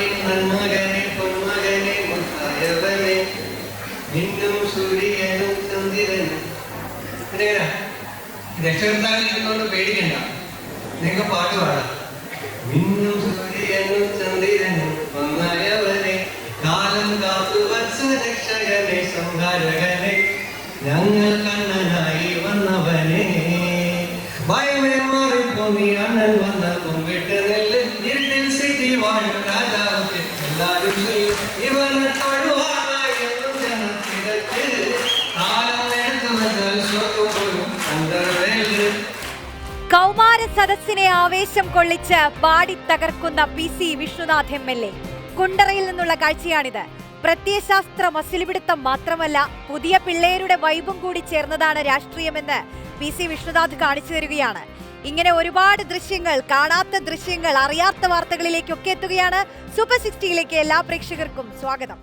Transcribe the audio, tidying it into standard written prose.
നാടിൻ നന്മകനെ പൊന്മകനെ മുത്തായവനെ നിന്നും സൂര്യനും ചന്ദ്രനും. രക്ഷകർത്താവിലിരിക്കുന്നോണ്ട് പേടിക്കണ്ട, നിങ്ങൾക്ക് പാട്ട് പാടാം. മിന്നും സൂര്യനും ചന്ദ്രനും വന്നായവനെ കാലം കാത്തു വത്സ രക്ഷകനെ സംഹാരകനെ ഞങ്ങൾ കണ്ണനായി വന്നവനെ. ഭയമേ മാറിപ്പോ നീ അണ്ണൻ വന്ന കുമ്പിട്ട് നെല്ല് ഇരുട്ടിൽ സിറ്റി വാഴും രാജാവത്തെ എല്ലാവരും ഇവനെ തൊഴുവാനായി എന്നും ജനത്തിരക്ക് കാലം എടുത്തു വെച്ചാൽ സ്വത്തും അന്തർവേല്. കൗമാര സദസ്സിനെ ആവേശം കൊള്ളിച്ച് പാടി തകർക്കുന്ന PC വിഷ്ണുനാഥ് MLA. കുണ്ടറയിൽ നിന്നുള്ള കാഴ്ചയാണിത്. പ്രത്യയശാസ്ത്ര മസിലുപിടുത്തം മാത്രമല്ല, പുതിയ പിള്ളേരുടെ വൈബും കൂടി ചേർന്നതാണ് രാഷ്ട്രീയമെന്ന് PC വിഷ്ണുനാഥ് കാണിച്ചു തരികയാണ്. ഇങ്ങനെ ഒരുപാട് ദൃശ്യങ്ങൾ, കാണാത്ത ദൃശ്യങ്ങൾ, അറിയാത്ത വാർത്തകളിലേക്കൊക്കെ എത്തുകയാണ്. സൂപ്പർ 60യിലേക്ക് എല്ലാ പ്രേക്ഷകർക്കും സ്വാഗതം.